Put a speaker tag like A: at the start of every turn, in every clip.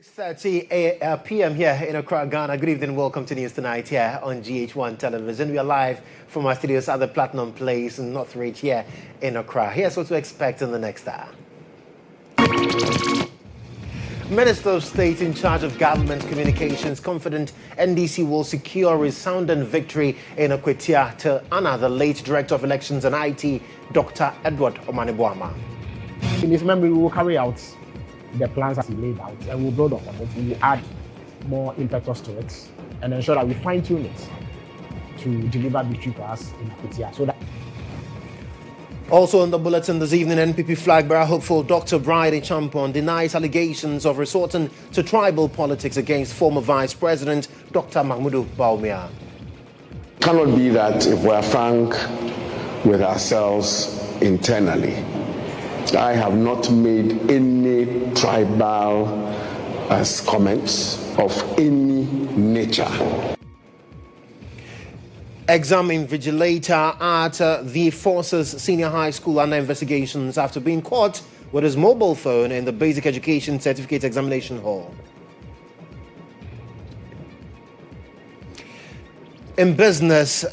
A: 6:30 p.m. here in Accra, Ghana. Good evening, welcome to News Tonight here on GHOne Television. We are live from our studios at the Platinum Place in Northridge here in Accra. Here's what to expect in the next hour. Minister of State in charge of Government Communications confident NDC will secure a resounding victory in Akwatia to honor the late Director of Elections and IT, Dr. Edward Omanibwama.
B: In his memory, we will carry out the plans as he laid out and we'll build upon it. We will add more impetus to it and ensure that we fine-tune it to deliver victory for us in Akwatia. So that
A: also on the bulletin this evening, NPP flag bearer hopeful Dr. Bride Champon denies allegations of resorting to tribal politics against former Vice President Dr. Mahmoud Bawumia.
C: It cannot be that if we are frank with ourselves internally, I have not made any tribal comments of any nature.
A: Exam invigilator at the Forces Senior High School under investigations after being caught with his mobile phone in the Basic Education Certificate Examination Hall. In business,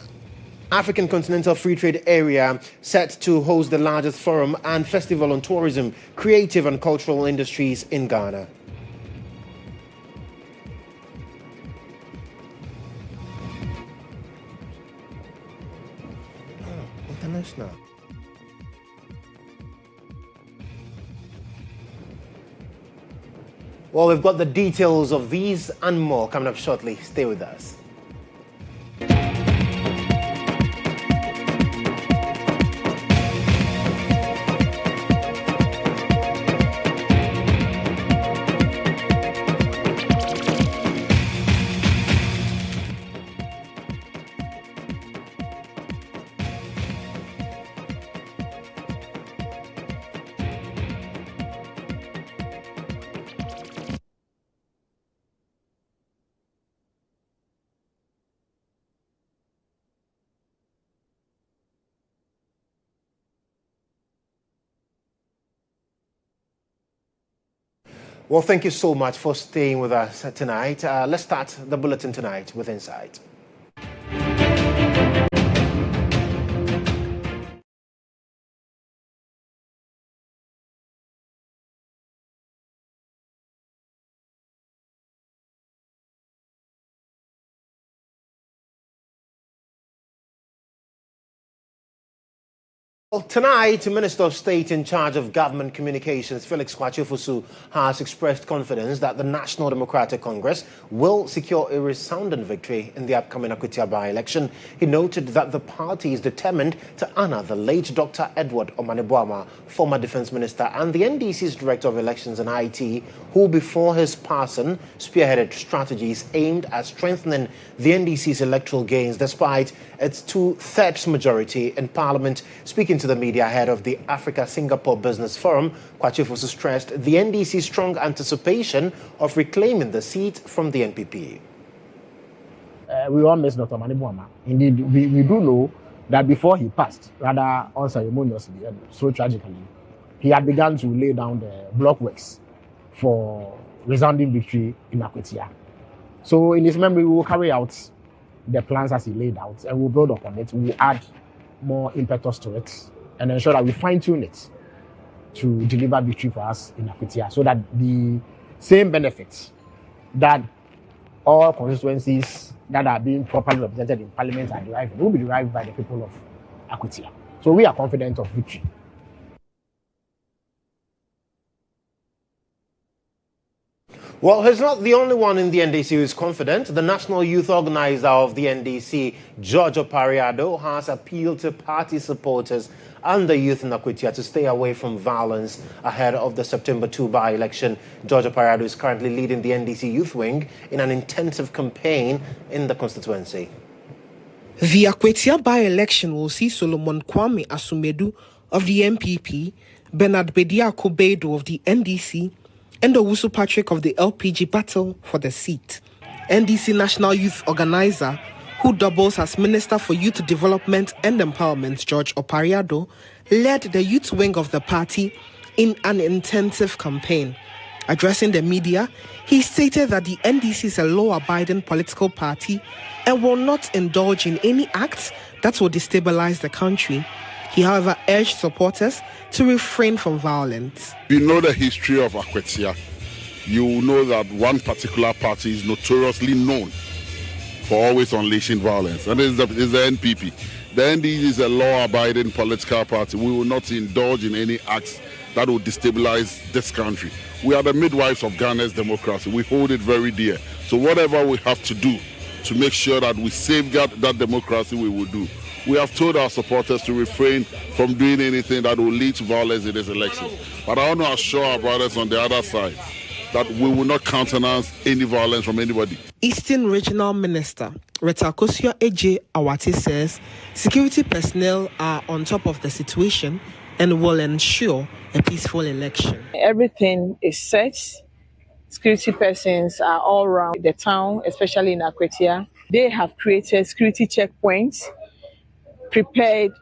A: African Continental Free Trade Area set to host the largest forum and festival on tourism, creative and cultural industries in Ghana. International. Well, we've got the details of these and more coming up shortly. Stay with us. Well, thank you so much for staying with us tonight. Let's start the bulletin tonight with Insight. Well, tonight, Minister of State in charge of Government Communications, Felix Kwachiofosu, has expressed confidence that the National Democratic Congress will secure a resounding victory in the upcoming Akwatia by-election. He noted that the party is determined to honor the late Dr. Edward Omanibwama, former Defense Minister and the NDC's Director of Elections and IT, who before his passing spearheaded strategies aimed at strengthening the NDC's electoral gains despite its 2/3 majority in Parliament. Speaking to the media ahead of the Africa-Singapore Business Forum, Kwachiofosu stressed the NDC's strong anticipation of reclaiming the seat from the NPP.
B: We all miss Dr. Omanibwama. Indeed, we do know that before he passed, rather unceremoniously and so tragically, he had begun to lay down the blockworks for resounding victory in Akwatia. So in his memory, we will carry out the plans as he laid out and we'll build upon it. We will add more impetus to it and ensure that we fine-tune it to deliver victory for us in Akwatia so that the same benefits that all constituencies that are being properly represented in Parliament are derived will be derived by the people of Akwatia. So we are confident of victory.
A: Well, he's not the only one in the NDC who is confident. The national youth organizer of the NDC, Kodjo has appealed to party supporters and the youth in Akwatia to stay away from violence ahead of the September 2 by-election. Kodjo is currently leading the NDC youth wing in an intensive campaign in the constituency.
D: The Akwatia by-election will see Solomon Kwame Asumedu of the MPP, Bernard Bediako Bedo of the NDC, and Owusu Patrick of the LPG battle for the seat. NDC National Youth Organizer, who doubles as Minister for Youth Development and Empowerment, George Opariado, led the youth wing of the party in an intensive campaign. Addressing the media, he stated that the NDC is a law-abiding political party and will not indulge in any acts that will destabilize the country. He, however, urged supporters to refrain from violence.
E: If you know the history of Akwatia, you will know that one particular party is notoriously known for always unleashing violence, and it's the NPP. The NDC is a law-abiding political party. We will not indulge in any acts that will destabilize this country. We are the midwives of Ghana's democracy. We hold it very dear. So whatever we have to do to make sure that we safeguard that democracy, we will do. We have told our supporters to refrain from doing anything that will lead to violence in this election. But I want to assure our brothers on the other side that we will not countenance any violence from anybody.
D: Eastern Regional Minister Kodjo Awati says security personnel are on top of the situation and will ensure a peaceful election.
F: Everything is set. Security persons are all around the town, especially in Akwatia. They have created security checkpoints prepared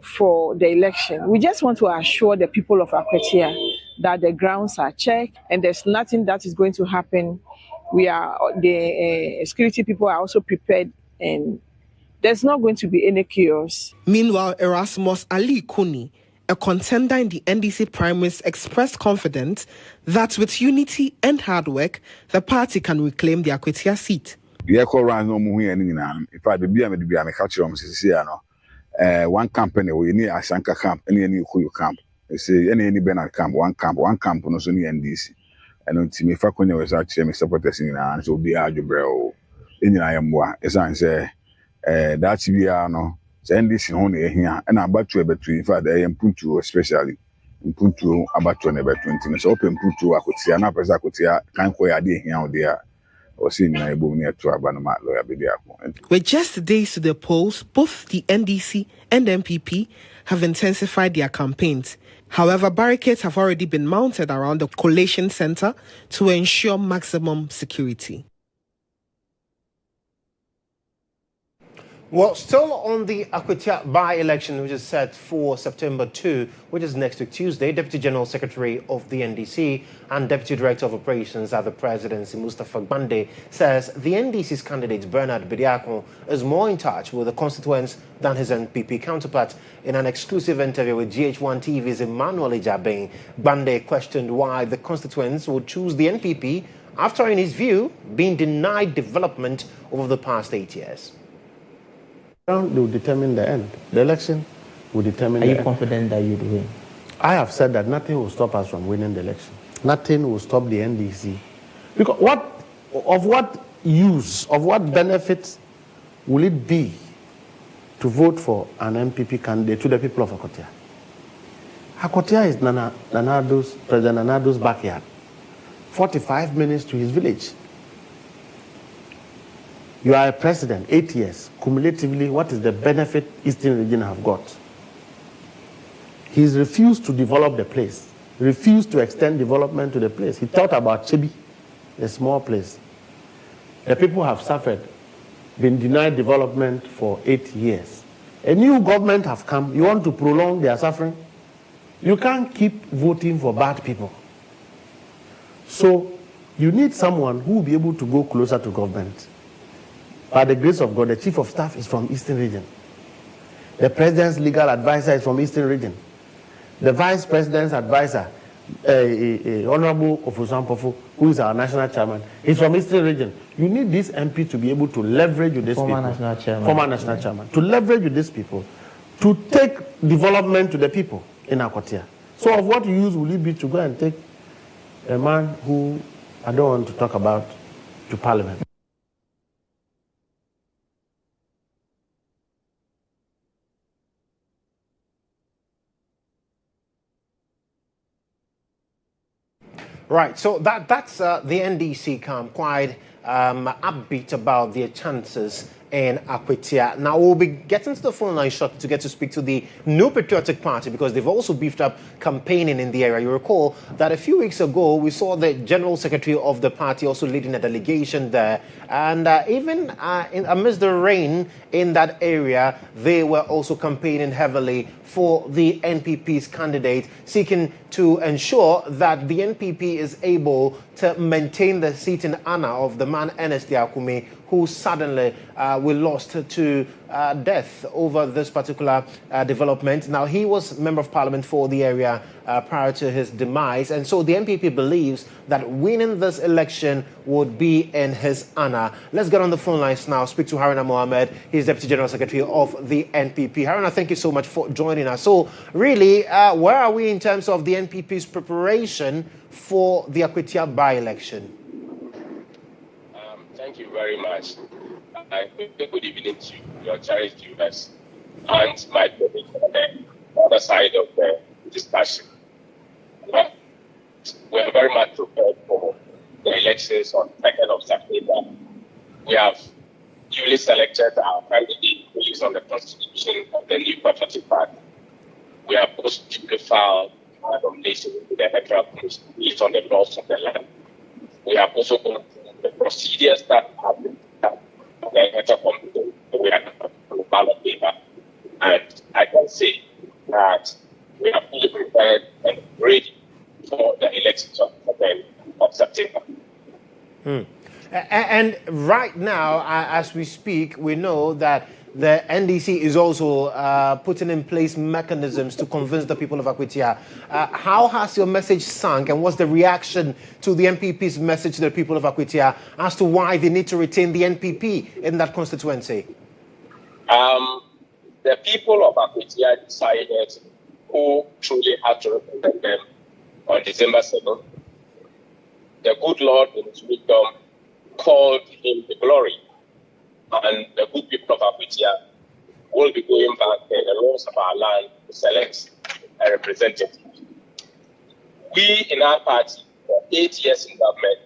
F: for the election. We just want to assure the people of Akwatia that the grounds are checked and there's nothing that is going to happen. The security people are also prepared and there's not going to be any chaos.
D: Meanwhile, Erasmus Ali Kuni, a contender in the NDC primaries, expressed confidence that with unity and hard work, the party can reclaim the Akwatia seat.
G: One company we need Asanka camp, any Kuyu camp. They say any Bernard camp, one camp, no so near NDC. And until me Fakonya was actually supporters in and so be Algebra in Yamwa. As I say, that's we are no. So NDC only here and about to between in fact I am Puntu especially in Puntu about to never 20. So open Puntu Akwatia, na pesa Akwatia can't go idea here or there.
D: With just days to the polls, both the NDC and MPP have intensified their campaigns. However, barricades have already been mounted around the collation center to ensure maximum security.
A: Well, still on the Akwatia by-election, which is set for September 2, which is next week Tuesday, Deputy General Secretary of the NDC and Deputy Director of Operations at the Presidency, Mustafa Gbande, says the NDC's candidate, Bernard Bediako, is more in touch with the constituents than his NPP counterpart. In an exclusive interview with GHOneTV's Emmanuel Ejabeng, Gbande questioned why the constituents would choose the NPP after, in his view, being denied development over the past 8 years.
H: They will determine the end. The election will determine the end.
I: Are you confident that you will win?
H: I have said that nothing will stop us from winning the election. Nothing will stop the NDC. Because what use, of what benefit will it be to vote for an MPP candidate to the people of Akwatia? Akwatia is President Nanado's backyard. 45 minutes to his village. You are a president, 8 years. Cumulatively, what is the benefit Eastern region have got? He's refused to develop the place, refused to extend development to the place. He thought about Chibi, a small place. The people have suffered, been denied development for 8 years. A new government have come. You want to prolong their suffering? You can't keep voting for bad people. So you need someone who will be able to go closer to government. By the grace of God, the Chief of Staff is from Eastern Region. The President's legal advisor is from Eastern Region. The Vice President's advisor, Honorable Ofusampofu, who is our National Chairman, is from Eastern Region. You need this MP to be able to leverage with these people. Former National Chairman. To leverage with these people, to take development to the people in Akwatia. So of what use will it be to go and take a man who I don't want to talk about to Parliament?
A: Right, so that's the NDC camp, quite upbeat about their chances in Akwatia. Now, we'll be getting to the phone line shortly to get to speak to the New Patriotic Party because they've also beefed up campaigning in the area. You recall that a few weeks ago, we saw the General Secretary of the party also leading a delegation there. And even amidst the rain in that area, they were also campaigning heavily for the NPP's candidate, seeking to ensure that the NPP is able to maintain the seat in honor of the man Ernest Diakumi, who suddenly we lost to death over this particular development. Now, he was Member of Parliament for the area prior to his demise, and so the NPP believes that winning this election would be in his honor. Let's get on the phone lines now, speak to Haruna Mohammed. He's Deputy General Secretary of the NPP. Haruna, thank you so much for joining us. So, really, where are we in terms of the NPP's preparation for the Akwatia by-election?
I: Thank you very much. Good evening to your cherished viewers and my colleagues on the other side of the discussion. We are very much prepared for the elections on 2nd of September. We have duly selected our candidate based on the constitution of the New Patriotic Party. We have also duly filed our nomination to the Electoral Commission based on the laws of the land. We have also gone through the procedures that have been done by the Electoral Commission. We are on the ballot paper. And I can say that we are fully prepared and ready for the elections of September.
A: And right now, as we speak, we know that the NDC is also putting in place mechanisms to convince the people of Akwatia. How has your message sunk, and what's the reaction to the NPP's message to the people of Akwatia as to why they need to retain the NPP in that constituency?
I: The people of Akwatia decided who truly had to represent them on December 7th. The good Lord, in his wisdom, called him the glory. And the good people of Akwatia will be going back in the laws of our land to select a representative. We in our party, for 8 years in government,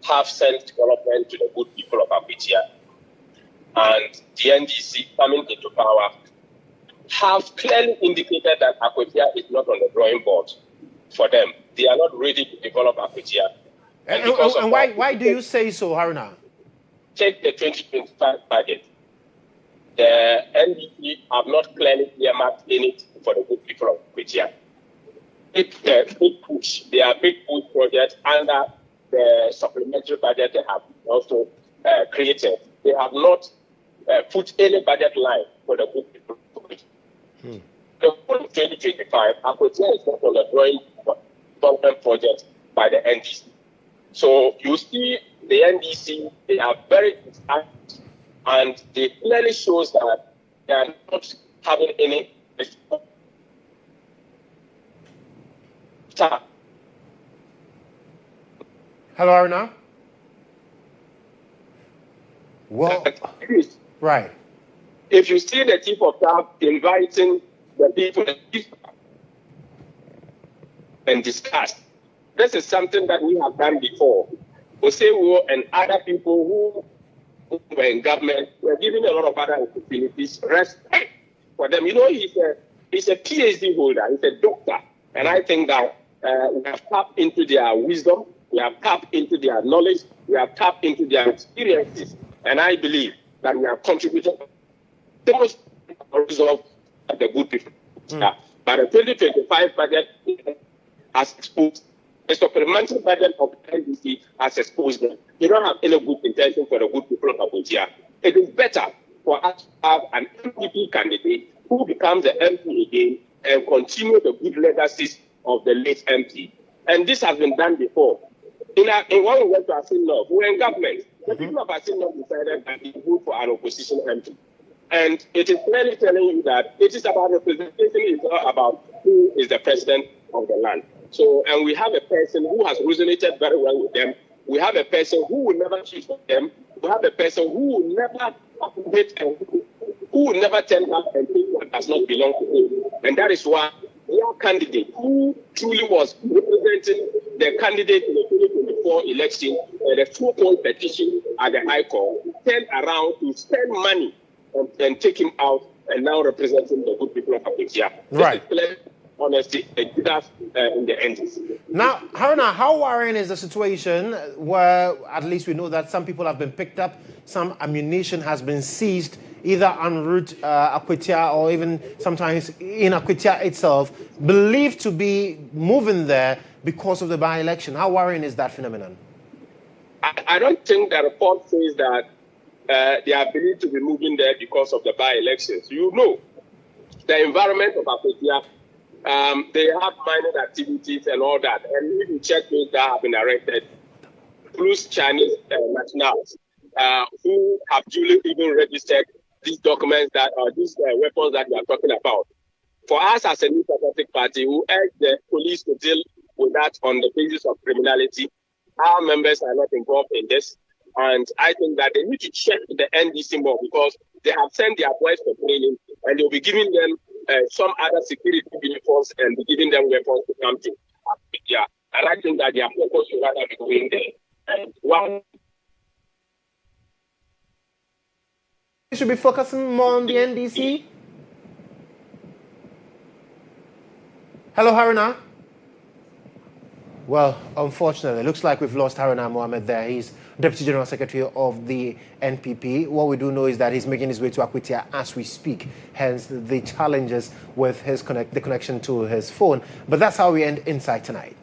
I: have sent development to the good people of Akwatia. And the NDC coming into power have clearly indicated that Akwatia is not on the drawing board for them. They are not ready to develop Akwatia.
A: And why do you say so, Haruna?
I: Take the 2025 budget. The NDP have not clearly earmarked anything for the good people of Akwatia. It's a big push. They are big push projects under the supplementary budget they have also created. They have not put any budget line for the good people of Akwatia. The whole 2025, Akwatia is not on the drawing board project by the NDC. So you see the NDC, they are very distracted, and they clearly shows that they are not having any
A: Hello, Aruna? Well, right.
I: If you see the chief of staff inviting the people and discuss, this is something that we have done before. Osewo and other people who were in government were given a lot of other opportunities. Respect for them. You know, he's a PhD holder. He's a doctor. And I think that we have tapped into their wisdom. We have tapped into their knowledge. We have tapped into their experiences. And I believe that we have contributed the most result of the good people. But the 2025 budget has exposed the supplementary budget of the NDC has exposed them. You don't have any good intention for the good people of Akwatia. It is better for us to have an MPP candidate who becomes the MP again and continue the good legacies of the late MP. And this has been done before. In when we went to Asin North, we were in government. The people of Asin North decided that they vote for an opposition MP. And it is clearly telling you that it is about representation, it's not about who is the president of the land. So, and we have a person who has resonated very well with them. We have a person who will never cheat for them. We have a person who will never hate and who will never turn back and think what does not belong to him. And that is why our candidate, who truly was representing the candidate in the 2024 election, the 4-point petition at the High Court, turned around to spend money and take him out and now representing the good people of Akwatia.
A: Right.
I: This is honesty, they did us in the end.
A: Now, Haruna, how worrying is the situation where at least we know that some people have been picked up, some ammunition has been seized, either en route Akwatia or even sometimes in Akwatia itself, believed to be moving there because of the by-election. How worrying is that phenomenon?
I: I don't think the report says that they are believed to be moving there because of the by-elections. You know, the environment of Akwatia, they have mining activities and all that. And if you check those that have been arrested, includes Chinese nationals who have duly even registered these documents that are these weapons that we are talking about. For us as a New Patriotic Party, who urge the police to deal with that on the basis of criminality, our members are not involved in this. And I think that they need to check the NDC more because they have sent their boys for training and they'll be giving them some other security uniforms and be giving them weapons to come to. Yeah. And I think that their focus should rather be going there. And one,
A: We should be focusing more on the NDC. Hello, Haruna. Well, unfortunately, it looks like we've lost Haruna Mohammed there. He's Deputy General Secretary of the NPP. What we do know is that he's making his way to Akwatia as we speak, hence the challenges with the connection to his phone. But that's how we end Insight tonight.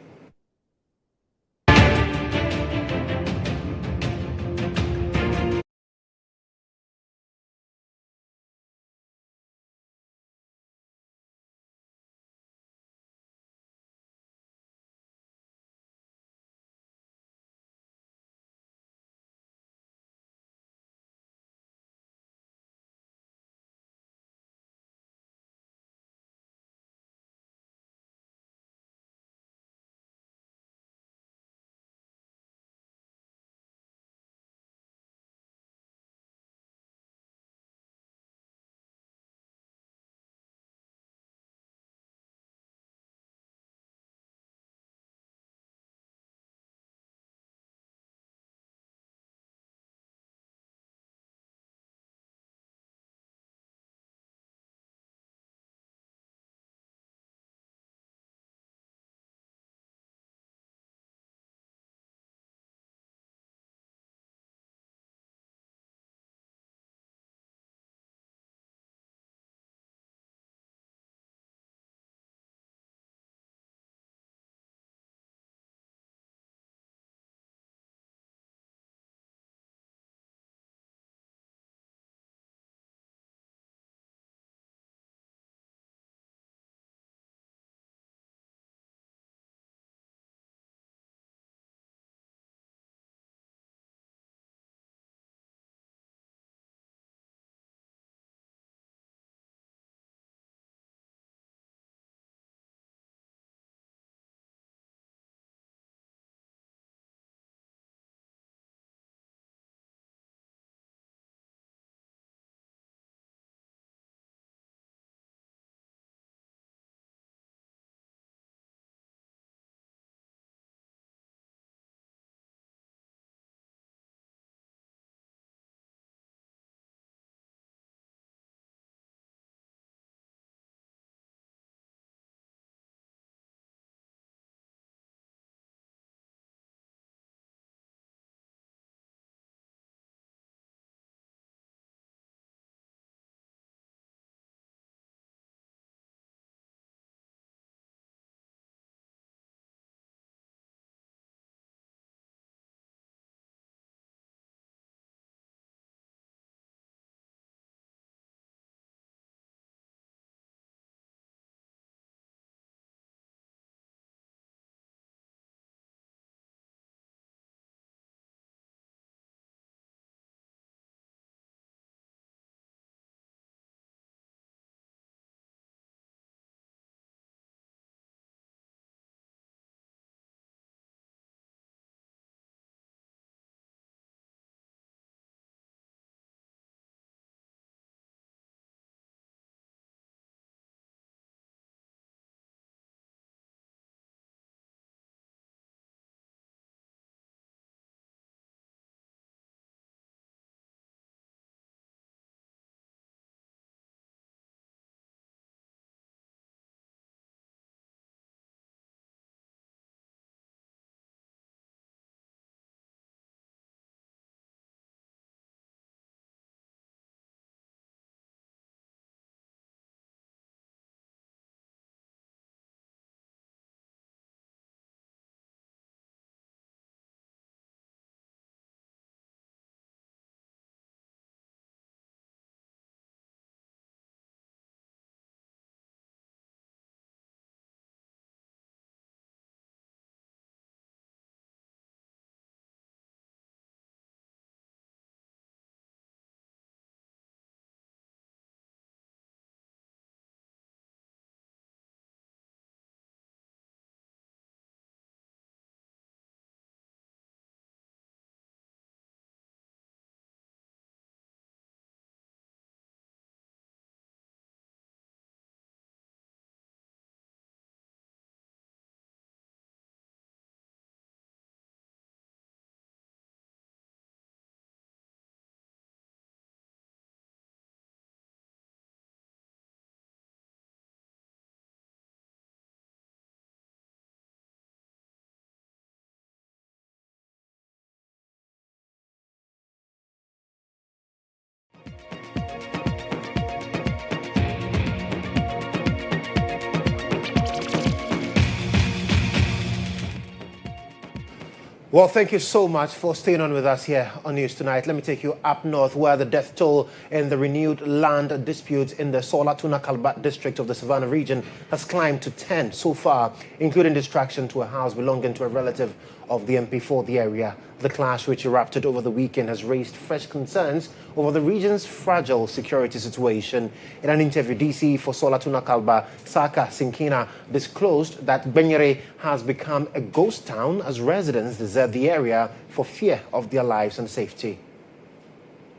A: Well, thank you so much for staying on with us here on News Tonight. Let me take you up north, where the death toll in the renewed land disputes in the Solatuna Kalbat district of the Savannah region has climbed to 10 so far, including destruction to a house belonging to a relative of the MP for the area. The clash, which erupted over the weekend, has raised fresh concerns over the region's fragile security situation. In an interview, DC for Solatuna Kalba, Saka Sinkina, disclosed that Bagre has become a ghost town as residents desert the area for fear of their lives and safety.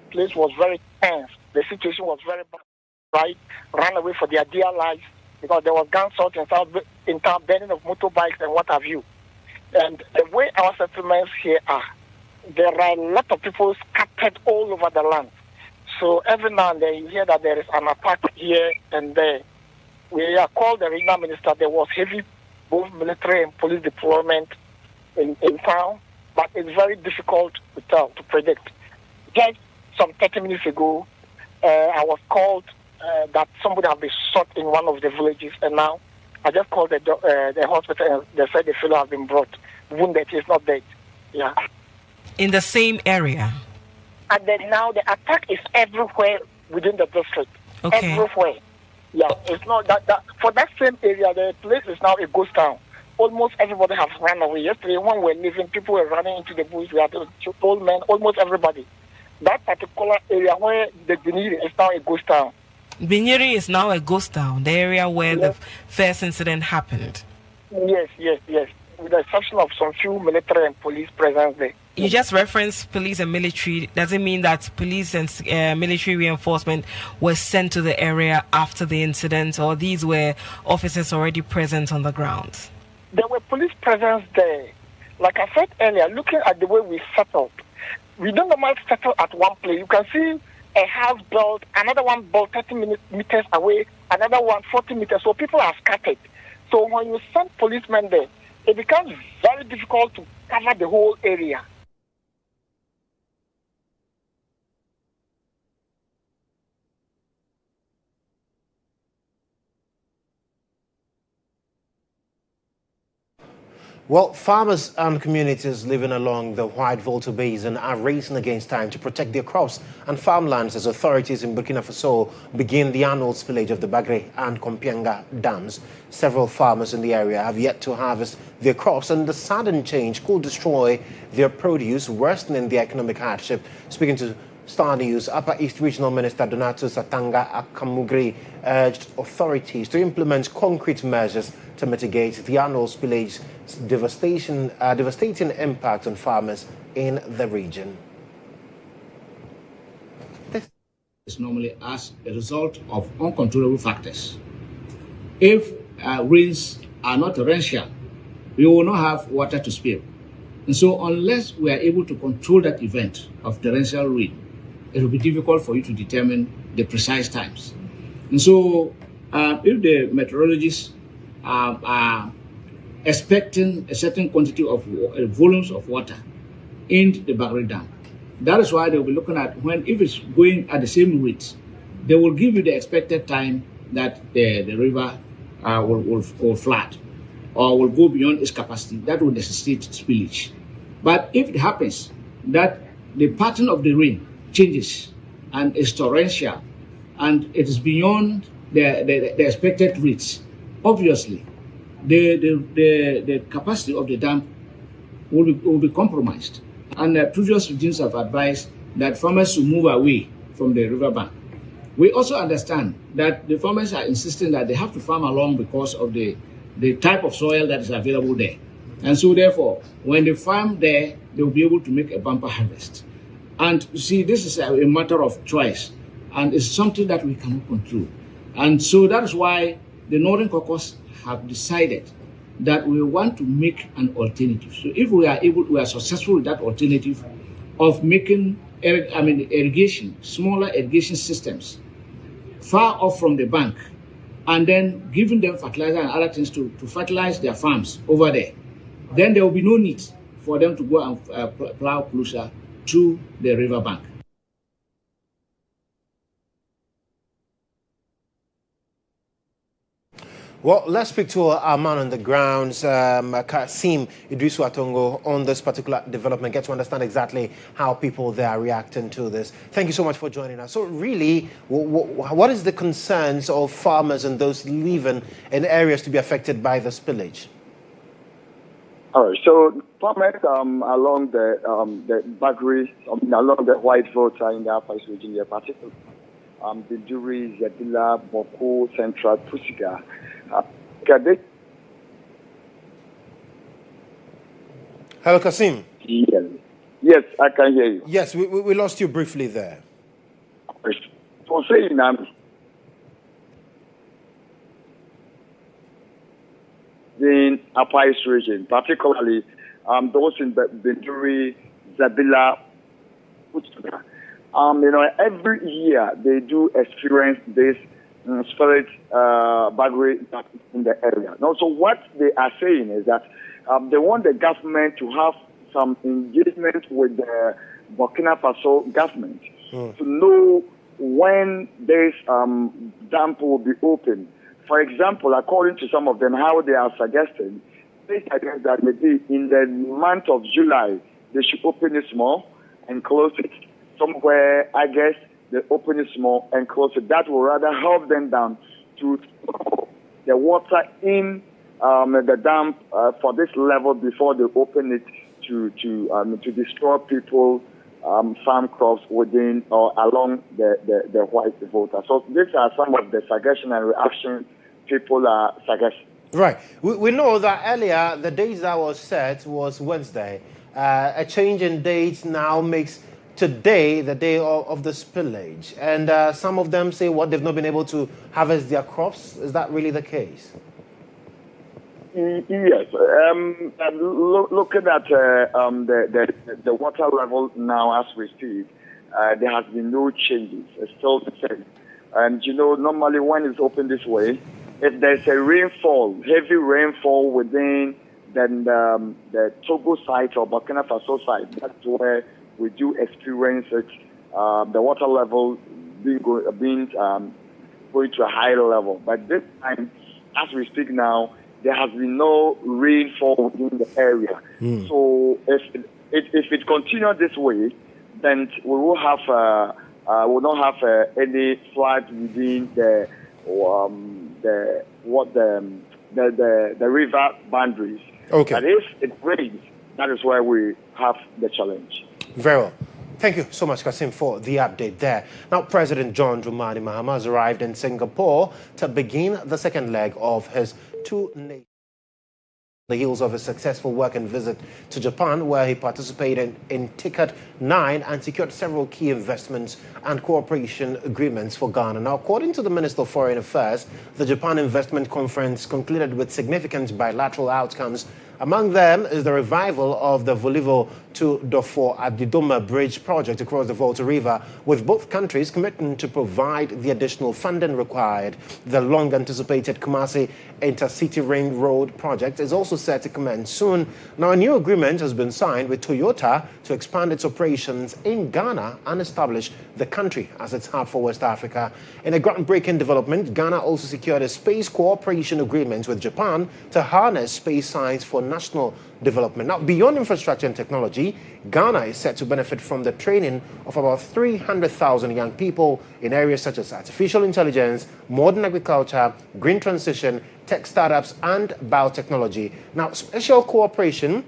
J: The place was very tense. The situation was very bad. Right, ran away for their dear lives because there was gunshot in town, burning of motorbikes and what have you. And the way our settlements here are, there are a lot of people scattered all over the land. So every now and then you hear that there is an attack here and there. We are called the regional minister. There was heavy both military and police deployment in town, but it's very difficult to predict. Just some 30 minutes ago, I was called that somebody had been shot in one of the villages, and now I just called the hospital and they said the fellow has been brought. Wounded, he's not dead. Yeah.
D: In the same area?
J: And then now the attack is everywhere within the district.
D: Okay.
J: Everywhere. Yeah, it's not that for that same area, the place is now a ghost town. Almost everybody has run away. Yesterday, when we were leaving, people were running into the bush. We had old men, almost everybody. That particular area where the Biniri is now a ghost town.
D: Biniri is now a ghost town, the area where the first incident happened.
J: Yes. With the exception of some few military and police presence there.
D: You just referenced police and military. Does it mean that police and military reinforcement were sent to the area after the incident, or these were officers already present on the ground?
J: There were police presence there. Like I said earlier, looking at the way we settled, we don't normally settle at one place. You can see a house built, another one built 30 meters away, another one 40 meters. So people are scattered. So when you send policemen there, it becomes very difficult to cover the whole area.
A: Well, farmers and communities living along the White Volta Basin are racing against time to protect their crops and farmlands as authorities in Burkina Faso begin the annual spillage of the Bagre and Kompianga dams. Several farmers in the area have yet to harvest their crops, and the sudden change could destroy their produce, worsening their economic hardship. Speaking to Star News, Upper East Regional Minister Donato Satanga Akamugri urged authorities to implement concrete measures to mitigate the annual spillage's devastating impact on farmers in the region.
K: It's normally as a result of uncontrollable factors. If rains are not torrential, we will not have water to spill. And so unless we are able to control that event of torrential rain, it will be difficult for you to determine the precise times. And so if the meteorologists are expecting a certain quantity of volumes of water in the Bagre Dam, that is why they will be looking at if it's going at the same rate, they will give you the expected time that the river will flood or will go beyond its capacity. That will necessitate spillage. But if it happens that the pattern of the rain changes and is torrential and it is beyond the expected rates, obviously the capacity of the dam will be compromised. And previous regimes have advised that farmers should move away from the riverbank. We also understand that the farmers are insisting that they have to farm along because of the type of soil that is available there. And so therefore, when they farm there, they will be able to make a bumper harvest. And you see, this is a matter of choice, and it's something that we cannot control. And so that is why the Northern Caucus have decided that we want to make an alternative. So if we are successful with that alternative of making irrigation, smaller irrigation systems far off from the bank, and then giving them fertilizer and other things to fertilize their farms over there, then there will be no need for them to go and plow closer to the riverbank.
A: Well, let's speak to our man on the grounds, Kasim Idrisu Atongo, on this particular development, get to understand exactly how people there are reacting to this. Thank you so much for joining us. So really, what is the concerns of farmers and those living in areas to be affected by the spillage?
L: All right, so farmers along the Bagre, along the White Volta in the Upper East region, particularly the Duri, Zedila, Boko, Central, Pusiga.
A: Hello, Kasim.
L: Yes, I can hear you.
A: Yes, we lost you briefly there.
L: So saying in Upper East region, particularly those in the Duri, Zabila, Pusiga. Every year they do experience this spillage Bagre in the area. Now, so what they are saying is that they want the government to have some engagement with the Burkina Faso government to know when this dam will be open. For example, according to some of them, how they are suggesting, they suggest that maybe in the month of July, they should open it small and close it. Somewhere, I guess, they open it small and close it. That will rather help them down to the water in the dam for this level before they open it to destroy people, farm crops within or along the White Volta. So these are some of the suggestions and reactions people are suggesting.
A: Right. We know that earlier the date that was set was Wednesday. A change in dates now makes today the day of the spillage. And some of them say they've not been able to harvest their crops. Is that really the case?
L: Yes. Looking at the water level now as we speak, there has been no changes. It's still the same. And normally when it's open this way, if there's a rainfall, heavy rainfall within the Togo side or Burkina Faso side, that's where we do experience it. The water level going to a higher level. But this time, as we speak now, there has been no rainfall in the area. So if it continues this way, then we will not have any flood within the river boundaries.
A: Okay.
L: But if it rains, that is where we have the challenge.
A: Very well. Thank you so much, Kasim, for the update there. Now, President John Dramani Mahama has arrived in Singapore to begin the second leg of his two-nation the heels of a successful work and visit to Japan, where he participated in Ticket 9 and secured several key investments and cooperation agreements for Ghana. Now, according to the Minister of Foreign Affairs, the Japan Investment Conference concluded with significant bilateral outcomes. Among them is the revival of the Volivo to Dofo Adidoma Bridge project across the Volta River, with both countries committing to provide the additional funding required. The long-anticipated Kumasi Intercity Ring Road project is also set to commence soon. Now, a new agreement has been signed with Toyota to expand its operations in Ghana and establish the country as its hub for West Africa. In a groundbreaking development, Ghana also secured a space cooperation agreement with Japan to harness space science for national development. Now, beyond infrastructure and technology, Ghana is set to benefit from the training of about 300,000 young people in areas such as artificial intelligence, modern agriculture, green transition, tech startups, and biotechnology. Now, special cooperation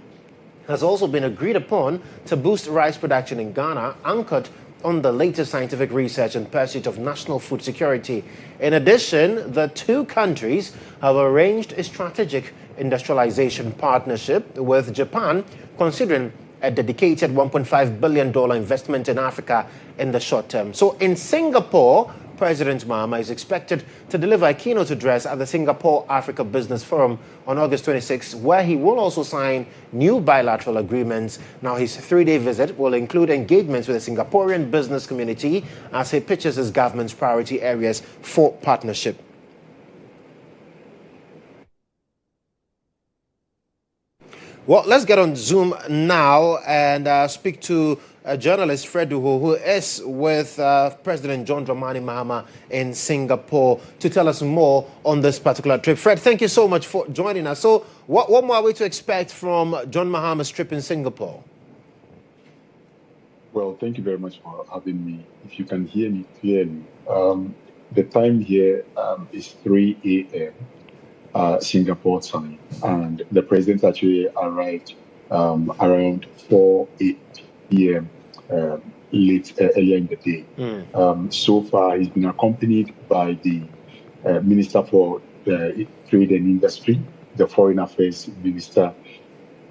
A: has also been agreed upon to boost rice production in Ghana, anchored on the latest scientific research in pursuit of national food security. In addition, the two countries have arranged a strategic industrialization partnership with Japan, considering a dedicated $1.5 billion investment in Africa in the short term. So in Singapore, President Mahama is expected to deliver a keynote address at the Singapore Africa Business Forum on August 26, where he will also sign new bilateral agreements. Now, his three-day visit will include engagements with the Singaporean business community as he pitches his government's priority areas for partnership. Well, let's get on Zoom now and speak to journalist Fred Duho, who is with President John Dramani Mahama in Singapore, to tell us more on this particular trip. Fred, thank you so much for joining us. So what more are we to expect from John Mahama's trip in Singapore?
M: Well, thank you very much for having me. If you can hear me clearly, the time here is 3 a.m. Singapore time, and the president actually arrived around 4 p.m. Earlier in the day. So far, he's been accompanied by the Minister for Trade and Industry, the Foreign Affairs Minister,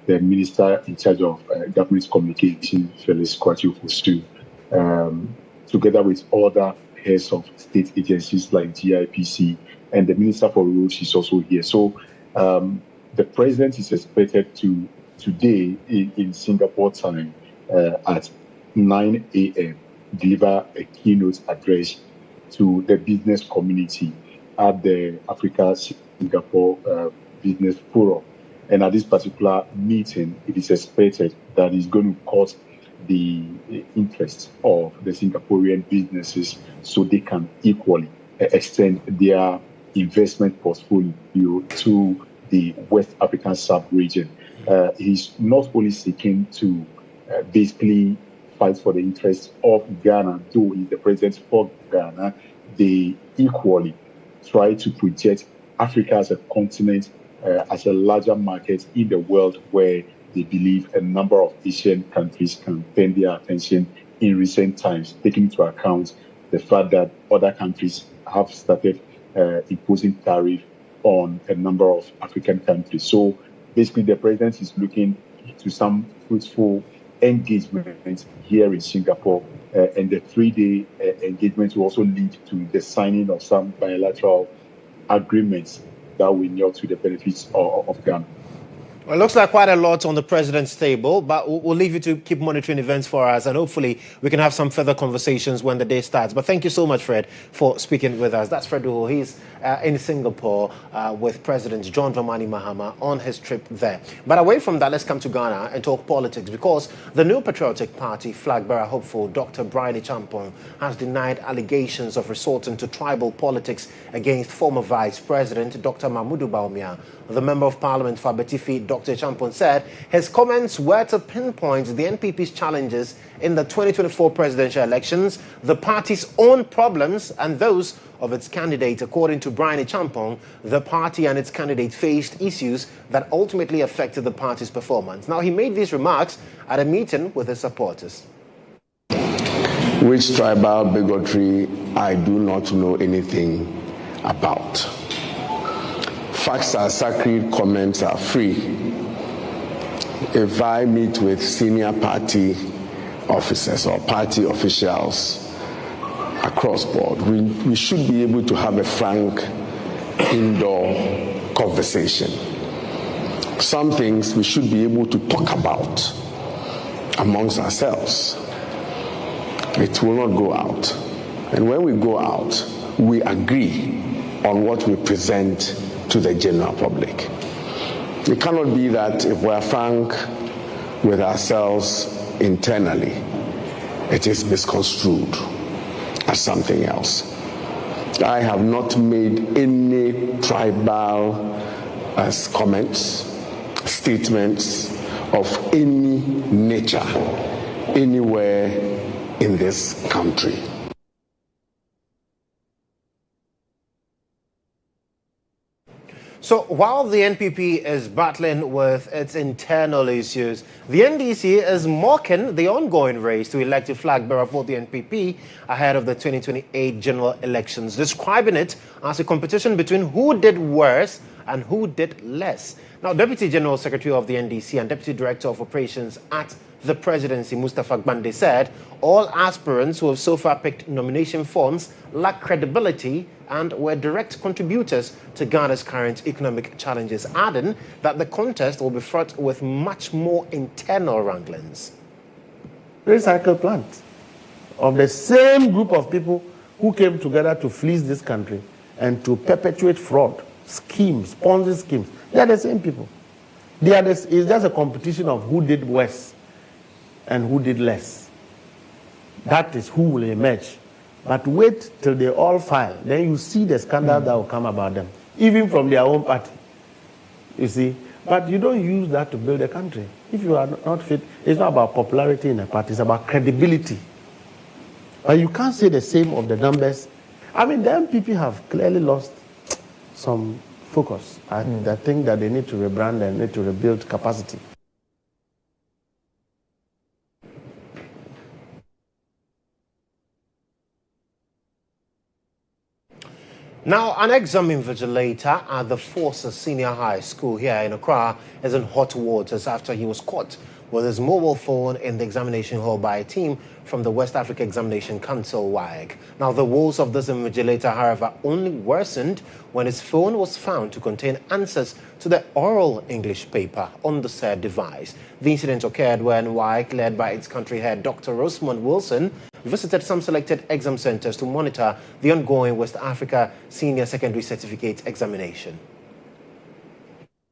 M: the Minister in charge of Government Communication, Felix Kwachio, together with other heads of state agencies like GIPC, and the Minister for Roads is also here. So the president is expected to today in Singapore time at 9 a.m. deliver a keynote address to the business community at the Africa Singapore Business Forum. And at this particular meeting, it is expected that it's going to court the interest of the Singaporean businesses so they can equally extend their investment portfolio to the West African sub-region. He's not only seeking to basically fight for the interests of Ghana, though he's the president for Ghana. They equally try to project Africa as a continent, as a larger market in the world where they believe a number of Asian countries can turn their attention in recent times, taking into account the fact that other countries have started imposing tariff on a number of African countries. So basically, the president is looking to some fruitful engagement here in Singapore, and the 3-day engagement will also lead to the signing of some bilateral agreements that will kneel to the benefits of Ghana.
A: Well, it looks like quite a lot on the president's table, but we'll leave you to keep monitoring events for us, and hopefully we can have some further conversations when the day starts. But thank you so much, Fred, for speaking with us. That's Fred Duho. He's in Singapore with President John Dramani Mahama on his trip there. But away from that, let's come to Ghana and talk politics, because the New Patriotic Party flag bearer hopeful Dr. Bryony Champong has denied allegations of resorting to tribal politics against former Vice President Dr. Mahmoudou Bawumia. The Member of Parliament for Abetifi, Dr. Champong, said his comments were to pinpoint the NPP's challenges in the 2024 presidential elections, the party's own problems and those of its candidate. According to Bryony Champong, the party and its candidate faced issues that ultimately affected the party's performance. Now, he made these remarks at a meeting with his supporters.
C: Which tribal bigotry I do not know anything about. Facts are sacred, comments are free. If I meet with senior party officers or party officials across board, we should be able to have a frank indoor conversation. Some things we should be able to talk about amongst ourselves. It will not go out. And when we go out, we agree on what we present to the general public. It cannot be that if we are frank with ourselves internally, it is misconstrued as something else. I have not made any tribal comments, statements of any nature anywhere in this country.
A: So while the NPP is battling with its internal issues, the NDC is mocking the ongoing race to elect a flag bearer for the NPP ahead of the 2028 general elections, describing it as a competition between who did worse and who did less. Now, Deputy General Secretary of the NDC and Deputy Director of Operations at the Presidency, Mustafa Gbande, said all aspirants who have so far picked nomination forms lack credibility and were direct contributors to Ghana's current economic challenges, adding that the contest will be fraught with much more internal wranglings.
H: Recycle plant of the same group of people who came together to fleece this country and to perpetuate fraud, schemes, Ponzi schemes. They are the same people. It's just a competition of who did worse and who did less. That is who will emerge. But wait till they all file. Then you see the scandal that will come about them, even from their own party. You see? But you don't use that to build a country. If you are not fit, it's not about popularity in a party, it's about credibility. But you can't say the same of the numbers. I mean, the MPP have clearly lost some focus. I think that they need to rebrand and need to rebuild capacity.
A: Now, an exam invigilator at the Forces Senior High School here in Accra is in hot waters after he was caught with his mobile phone in the examination hall by a team from the West Africa Examination Council, WAEC. Now, the woes of this invigilator, however, only worsened when his phone was found to contain answers to the oral English paper on the said device. The incident occurred when WAEC, led by its country head, Dr. Rosamond Wilson, visited some selected exam centers to monitor the ongoing West Africa Senior Secondary Certificate examination.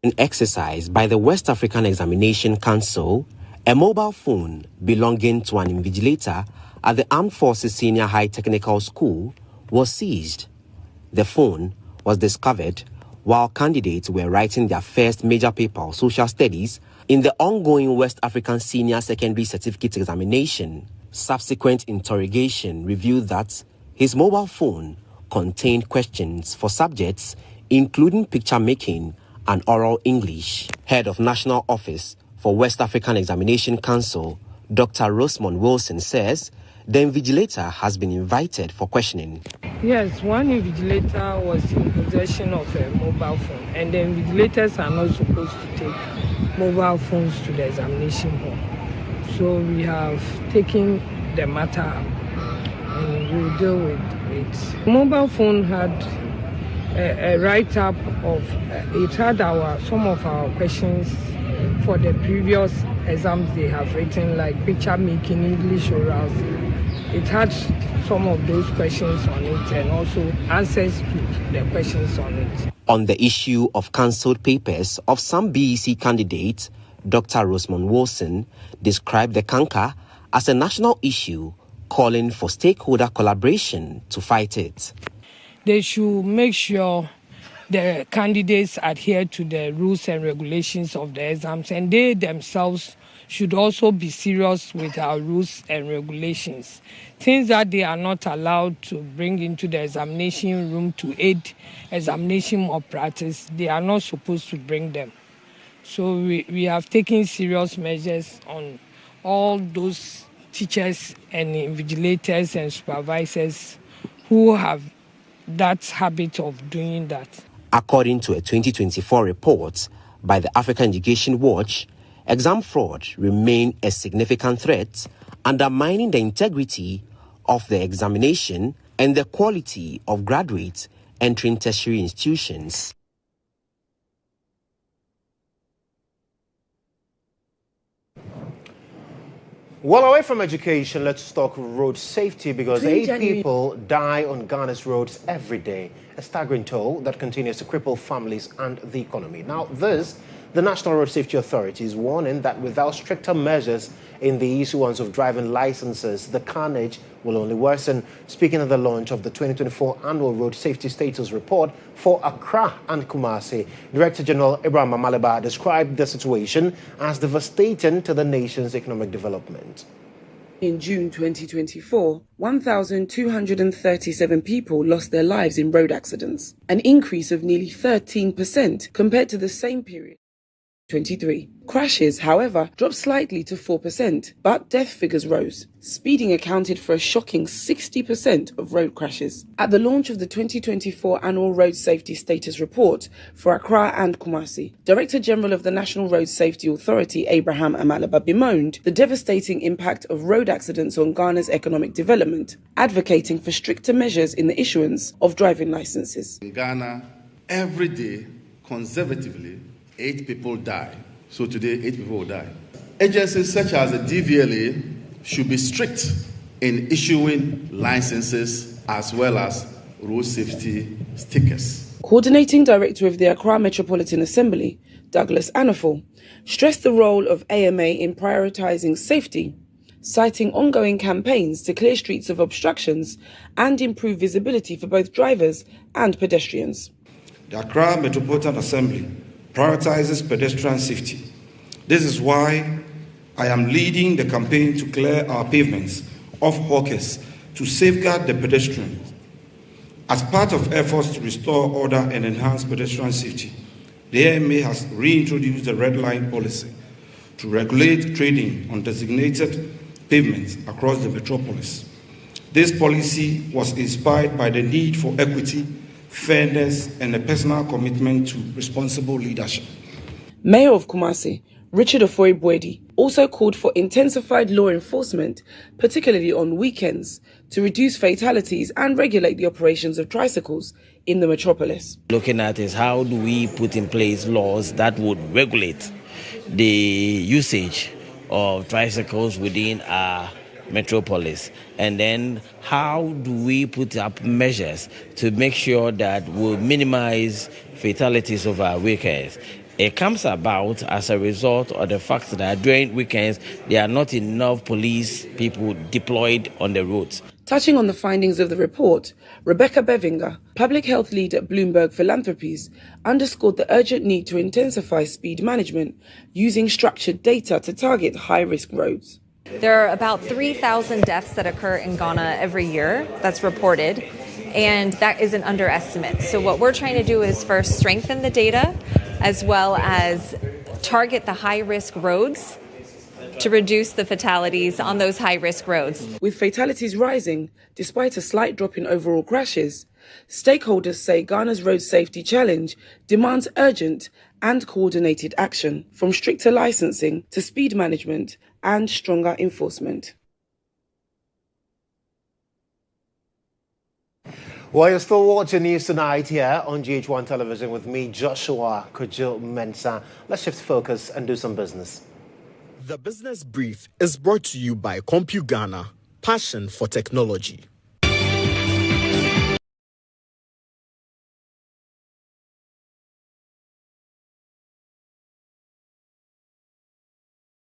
N: An exercise by the West African Examination Council, a mobile phone belonging to an invigilator at the Armed Forces Senior High Technical School was seized. The phone was discovered while candidates were writing their first major paper of social studies in the ongoing West African Senior Secondary Certificate examination. Subsequent interrogation revealed that his mobile phone contained questions for subjects including picture making and oral English. Head of National Office for West African Examination Council, Dr. Rosamond Wilson, says the invigilator has been invited for questioning.
O: Yes, one invigilator was in possession of a mobile phone, and the invigilators are not supposed to take mobile phones to the examination hall. So we have taken the matter up and we'll deal with it. Mobile phone had a write-up of, it had some of our questions for the previous exams they have written, like picture making, English orals. It had some of those questions on it and also answers to the questions on it.
N: On the issue of cancelled papers of some BEC candidates, Dr. Rosamond Wilson described the canker as a national issue, calling for stakeholder collaboration to fight it.
O: They should make sure the candidates adhere to the rules and regulations of the exams, and they themselves should also be serious with our rules and regulations. Things that they are not allowed to bring into the examination room to aid examination malpractice, they are not supposed to bring them. So we have taken serious measures on all those teachers and invigilators and supervisors who have that habit of doing that.
N: According to a 2024 report by the African Education Watch, exam fraud remained a significant threat, undermining the integrity of the examination and the quality of graduates entering tertiary institutions.
A: Well, away from education, let's talk road safety because 8 people die on Ghana's roads every day, a staggering toll that continues to cripple families and the economy. Now, the National Road Safety Authority is warning that without stricter measures in the issuance of driving licenses, the carnage will only worsen. Speaking at the launch of the 2024 Annual Road Safety Status Report for Accra and Kumasi, Director General Ibrahim Amaleba described the situation as devastating to the nation's economic development.
P: In June 2024, 1,237 people lost their lives in road accidents, an increase of nearly 13% compared to the same period. 23. Crashes, however, dropped slightly to 4%, but death figures rose. Speeding accounted for a shocking 60% of road crashes. At the launch of the 2024 Annual Road Safety Status Report for Accra and Kumasi, Director General of the National Road Safety Authority, Abraham Amaleba, bemoaned the devastating impact of road accidents on Ghana's economic development, advocating for stricter measures in the issuance of driving licenses.
Q: In Ghana, every day, conservatively, 8 people die. So today, 8 people will die. Agencies such as the DVLA should be strict in issuing licenses as well as road safety stickers.
P: Coordinating Director of the Accra Metropolitan Assembly, Douglas Anafo, stressed the role of AMA in prioritising safety, citing ongoing campaigns to clear streets of obstructions and improve visibility for both drivers and pedestrians.
R: The Accra Metropolitan Assembly prioritizes pedestrian safety. This is why I am leading the campaign to clear our pavements of hawkers to safeguard the pedestrians. As part of efforts to restore order and enhance pedestrian safety, the AMA has reintroduced the red line policy to regulate trading on designated pavements across the metropolis. This policy was inspired by the need for equity, fairness, and a personal commitment to responsible leadership.
P: Mayor of Kumasi, Richard Ofoe-Boedi, also called for intensified law enforcement, particularly on weekends, to reduce fatalities and regulate the operations of tricycles in the metropolis.
S: Looking at is how do we put in place laws that would regulate the usage of tricycles within our metropolis, and then how do we put up measures to make sure that we'll minimize fatalities of our weekends. It comes about as a result of the fact that during weekends there are not enough police people deployed on the roads.
P: Touching on the findings of the report, Rebecca Bevinger, public health lead at Bloomberg Philanthropies, underscored the urgent need to intensify speed management using structured data to target high-risk roads.
T: There are about 3,000 deaths that occur in Ghana every year that's reported, and that is an underestimate. So what we're trying to do is first strengthen the data as well as target the high-risk roads to reduce the fatalities on those high-risk roads.
P: With fatalities rising, despite a slight drop in overall crashes, stakeholders say Ghana's road safety challenge demands urgent and coordinated action, from stricter licensing to speed management and stronger enforcement.
A: Well, you're still watching News Tonight here on GHOne Television with me, Joshua Kodjo Mensah. Let's shift focus and do some business.
B: The Business Brief is brought to you by CompuGhana, passion for technology.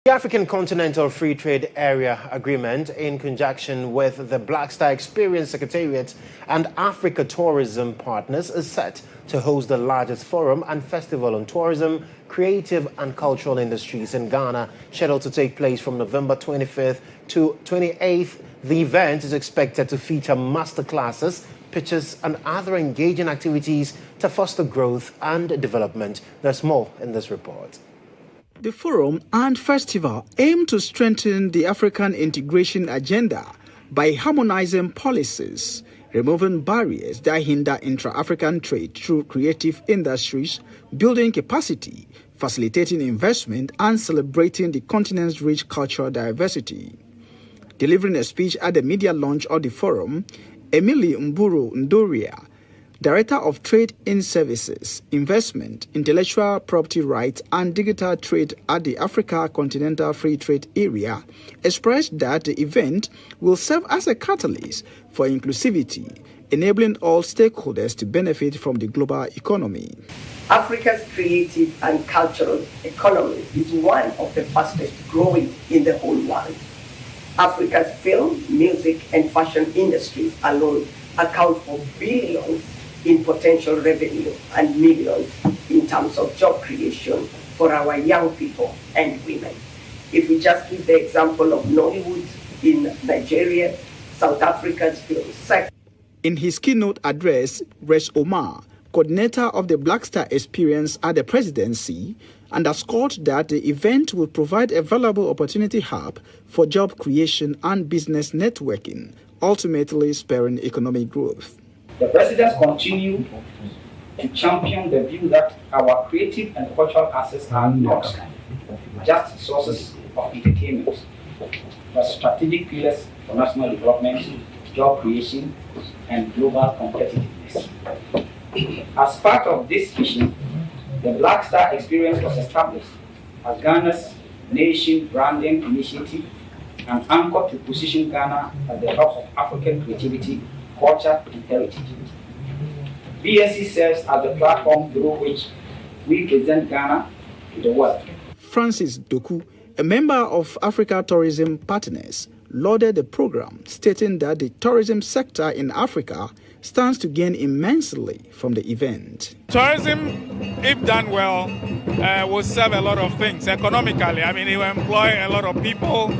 A: The African Continental Free Trade Area Agreement, in conjunction with the Black Star Experience Secretariat and Africa Tourism Partners, is set to host the largest forum and festival on tourism, creative and cultural industries in Ghana, scheduled to take place from November 25th to 28th. The event is expected to feature masterclasses, pitches and other engaging activities to foster growth and development. There's more in this report.
U: The forum and festival aim to strengthen the African integration agenda by harmonizing policies, removing barriers that hinder intra-African trade through creative industries, building capacity, facilitating investment, and celebrating the continent's rich cultural diversity. Delivering a speech at the media launch of the forum, Emily Mburu Ndoria, Director of Trade in Services, Investment, Intellectual Property Rights and Digital Trade at the Africa Continental Free Trade Area, expressed that the event will serve as a catalyst for inclusivity, enabling all stakeholders to benefit from the global economy.
V: Africa's creative and cultural economy is one of the fastest growing in the whole world. Africa's film, music and fashion industries alone account for billions in potential revenue and millions in terms of job creation for our young people and women. If we just give the example of Nollywood in Nigeria, South Africa's film sector.
U: In his keynote address, Resh Omar, coordinator of the Black Star Experience at the presidency, underscored that the event will provide a valuable opportunity hub for job creation and business networking, ultimately spurring economic growth.
W: The presidents continue to champion the view that our creative and cultural assets are not just sources of entertainment, but strategic pillars for national development, job creation, and global competitiveness. As part of this vision, the Black Star Experience was established as Ghana's nation branding initiative and anchor to position Ghana as the hub of African creativity, culture, and heritage. BSC serves as the platform through which we present Ghana to the world.
U: Francis Doku, a member of Africa Tourism Partners, lauded the program, stating that the tourism sector in Africa stands to gain immensely from the event.
E: Tourism, if done well, will serve a lot of things economically. I mean, it will employ a lot of people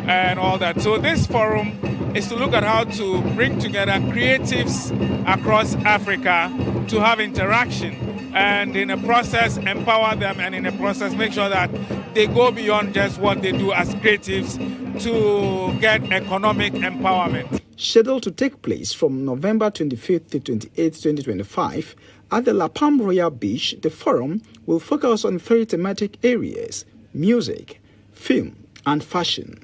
E: and all that. So this forum is to look at how to bring together creatives across Africa to have interaction, and in a process empower them, and in a process make sure that they go beyond just what they do as creatives to get economic empowerment.
U: Scheduled to take place from November 25th to 28th, 2025 at the La Palm Royal Beach, the forum will focus on 3 thematic areas: music, film, and fashion.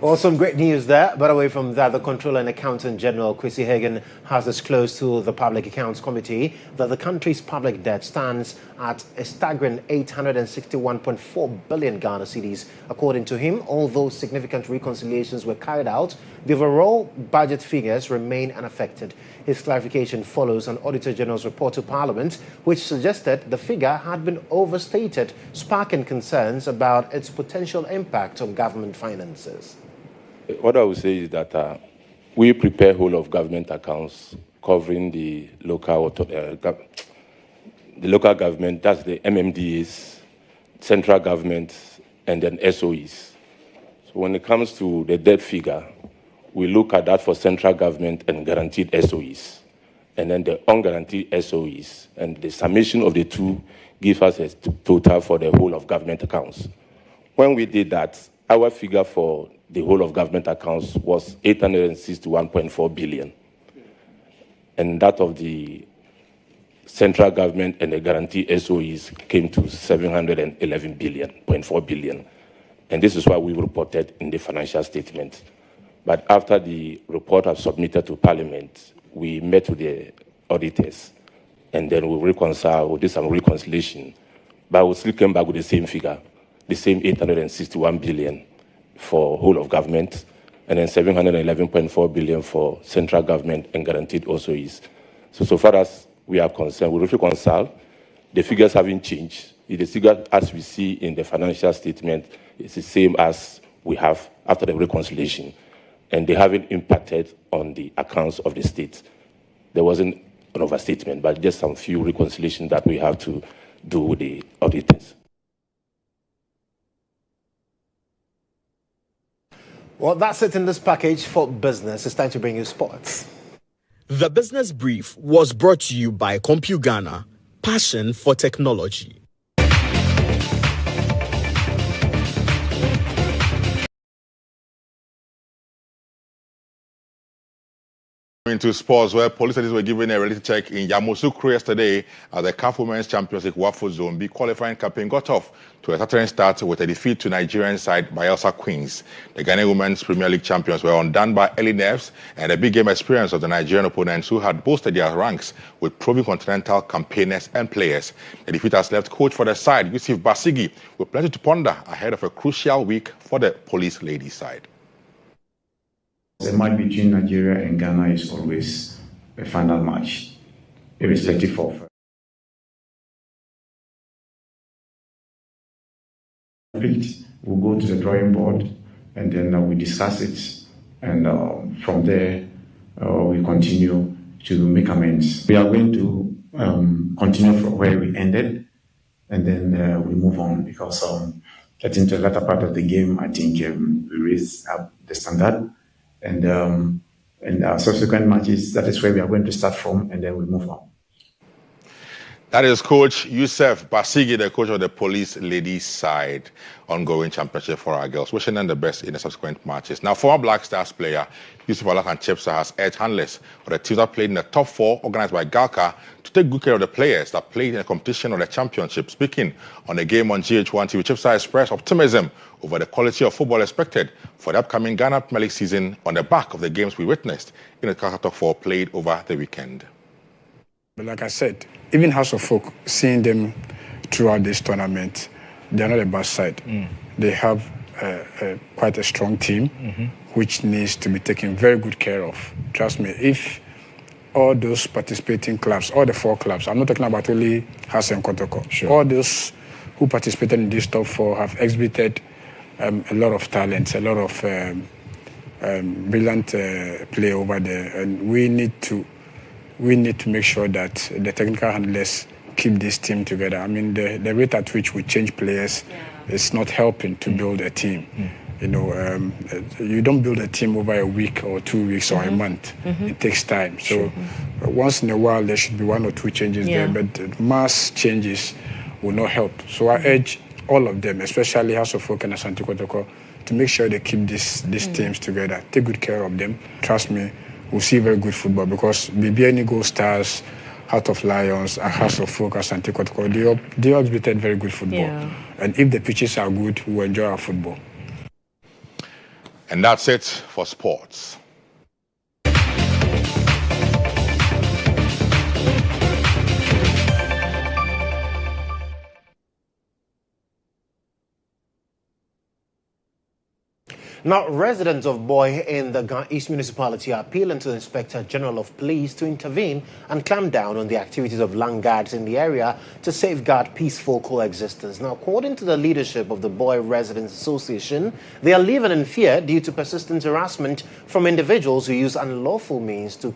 A: Well, some great news there. But away from that, the Controller and Accountant General, Chrissy Hagan, has disclosed to the Public Accounts Committee that the country's public debt stands at a staggering 861.4 billion Ghana cedis. According to him, although significant reconciliations were carried out, the overall budget figures remain unaffected. His clarification follows an Auditor General's report to Parliament, which suggested the figure had been overstated, sparking concerns about its potential impact on government finances.
F: What I would say is that we prepare whole of government accounts covering the local government, that's the MMDAs, central government, and then SOEs. So when it comes to the debt figure, we look at that for central government and guaranteed SOEs, and then the unguaranteed SOEs, and the summation of the two gives us a total for the whole of government accounts. When we did that, our figure for the whole of government accounts was 861.4 billion. And that of the central government and the guarantee SOEs came to 711.4 billion. And this is what we reported in the financial statement. But after the report was submitted to Parliament, we met with the auditors, and then we reconciled, we did some reconciliation. But we still came back with the same figure, the same 861 billion for whole of government, and then 711.4 billion for central government and guaranteed SOEs. So far as we are concerned, we reconcile. The figures haven't changed. The figure, as we see in the financial statement, is the same as we have after the reconciliation, and they haven't impacted on the accounts of the state. There wasn't an overstatement, but just some few reconciliations that we have to do with the auditors.
A: Well, that's it in this package for business. It's time to bring you sports.
G: The Business Brief was brought to you by CompuGhana, passion for technology.
X: Into sports, where police were given a reality check in Yamoussoukro yesterday as the CAF Women's Champions League Wafo Zone B qualifying campaign got off to a stuttering start with a defeat to Nigerian side Bayelsa Queens. The Ghanaian Women's Premier League champions were undone by early nerves and a big game experience of the Nigerian opponents, who had boosted their ranks with proven continental campaigners and players. The defeat has left coach for the side, Yusuf Basigi, with plenty to ponder ahead of a crucial week for the police ladies side.
Y: The match between Nigeria and Ghana is always a final match, irrespective of. We'll go to the drawing board and then we discuss it, and from there we continue to make amends. We are going to continue from where we ended, and then we move on, because getting to the latter part of the game, I think we raised up the standard. And our subsequent matches, that is where we are going to start from, and then we move on.
X: That is Coach Yusuf Basigi, the coach of the police ladies side, ongoing championship for our girls. Wishing them the best in the subsequent matches. Now, former Black Stars player Yusuf Alakan Chepsa has urged handlers for the teams that played in the top 4 organized by Galka to take good care of the players that played in the competition of the championship. Speaking on the game on GHOneTV, Chepsa expressed optimism over the quality of football expected for the upcoming Ghana Premier League season on the back of the games we witnessed in the Galka top 4 played over the weekend.
Z: But like I said, even House of Folk, seeing them throughout this tournament, they're not a bad side. They have quite a strong team, which needs to be taken very good care of. Trust me, if all those participating clubs, all the 4 clubs. I'm not talking about only Has and Kotoko. Sure. All those who participated in this top 4 have exhibited a lot of talent, a lot of brilliant play over there, and we need to make sure that the technical handlers keep this team together. I mean, the rate at which we change players is not helping to build a team. You know, you don't build a team over a week or 2 weeks or a month. It takes time. So once in a while, there should be 1 or 2 changes there, but mass changes will not help. So I urge all of them, especially House of Folk and Asante Kotoko, to make sure they keep these teams together. Take good care of them. Trust me, we'll see very good football, because BBN Gold Stars, Heart of Lions, and House of Folk, Asante Kotoko, they all exhibited very good football. And if the pitches are good, we'll enjoy our football.
X: And that's it for sports.
A: Now, residents of Boy in the Ga East Municipality are appealing to the Inspector General of Police to intervene and clamp down on the activities of land guards in the area to safeguard peaceful coexistence. Now, according to the leadership of the Boy Residents Association, they are living in fear due to persistent harassment from individuals who use unlawful means to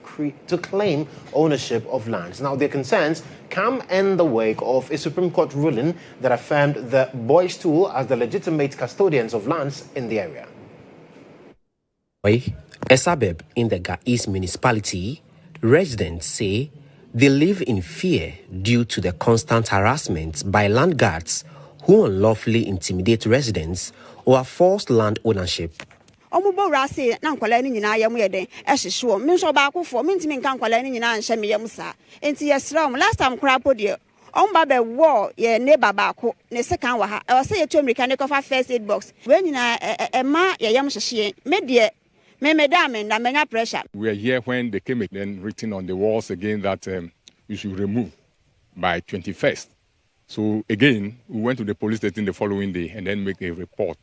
A: claim ownership of lands. Now, their concerns come in the wake of a Supreme Court ruling that affirmed the Boys Tool as the legitimate custodians of lands in the area.
N: A suburb in the Ga East Municipality, residents say they live in fear due to the constant harassment by land guards who unlawfully intimidate residents or forced land ownership.
D: Last time war ye neighbor baako ne second wa ha I was say to American cover first aid box when ma ye yam hye me de me madam na menya pressure.
I: We are here when they came then written on the walls again that you should remove by 21st. So again, we went to the police station the following day and then make a report.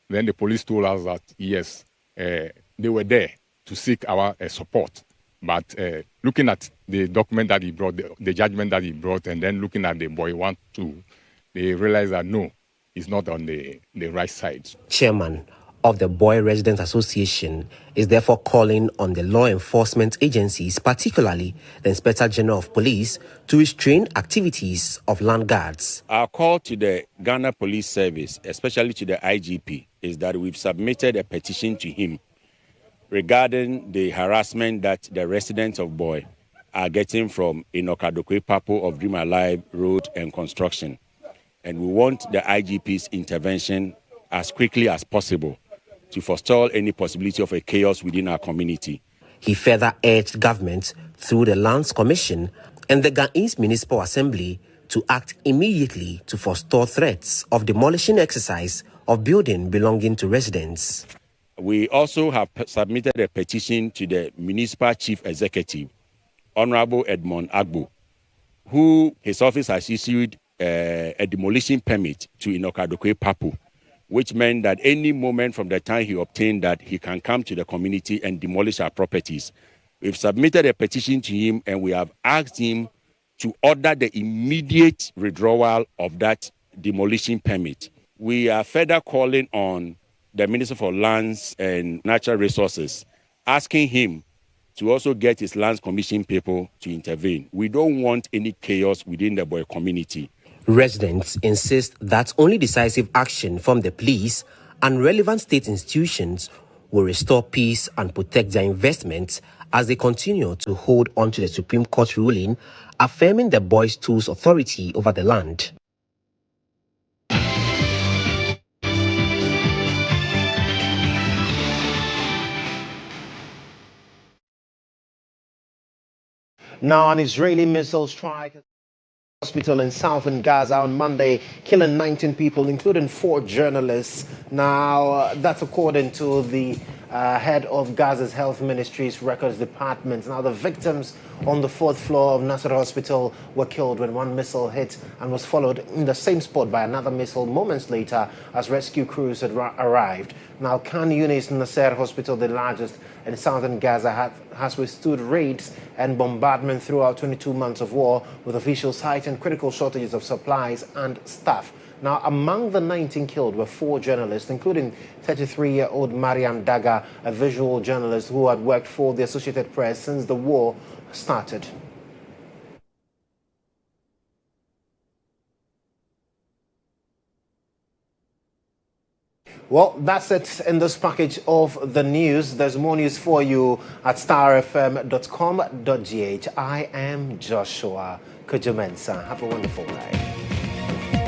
I: Then the police told us that yes, they were there to seek our support. But looking at the document that he brought, the judgment that he brought, and then looking at the Boy 1, 2, they realized that no, it's not on the right side.
N: Chairman of the Boy Residents Association is therefore calling on the law enforcement agencies, particularly the Inspector General of Police, to restrain activities of land guards.
J: Our call to the Ghana Police Service, especially to the IGP, is that we've submitted a petition to him regarding the harassment that the residents of Boy are getting from Inokadokwe Papo of Dream Alive Road and Construction. And we want the IGP's intervention as quickly as possible to forestall any possibility of a chaos within our community.
N: He further urged government through the Lands Commission and the Ghanese Municipal Assembly to act immediately to forestall threats of demolition exercise of building belonging to residents.
J: We also have submitted a petition to the Municipal Chief Executive, Honorable Edmond Agbo, who his office has issued a demolition permit to Inokadokwe Papo, which meant that any moment from the time he obtained that, he can come to the community and demolish our properties. We've submitted a petition to him and we have asked him to order the immediate withdrawal of that demolition permit. We are further calling on the Minister for Lands and Natural Resources, asking him to also get his Lands Commission people to intervene. We don't want any chaos within the Boy community.
N: Residents insist that only decisive action from the police and relevant state institutions will restore peace and protect their investments as they continue to hold on to the Supreme Court ruling affirming the Boys' Tools authority over the land.
A: Now, an Israeli missile strike hospital in southern Gaza on Monday, killing 19 people, including 4 journalists. Now, that's according to the head of Gaza's Health Ministry's Records Department. Now, the victims on the 4th floor of Nasser Hospital were killed when one missile hit and was followed in the same spot by another missile moments later as rescue crews had arrived. Now, Khan Yunis Nasser Hospital, the largest in southern Gaza, has withstood raids and bombardment throughout 22 months of war, with officials citing critical shortages of supplies and staff. Now, among the 19 killed were 4 journalists, including 33-year-old Mariam Daga, a visual journalist who had worked for the Associated Press since the war started. Well, that's it in this package of the news. There's more news for you at starfm.com.gh. I am Joshua Kodjo Mensah. Have a wonderful day.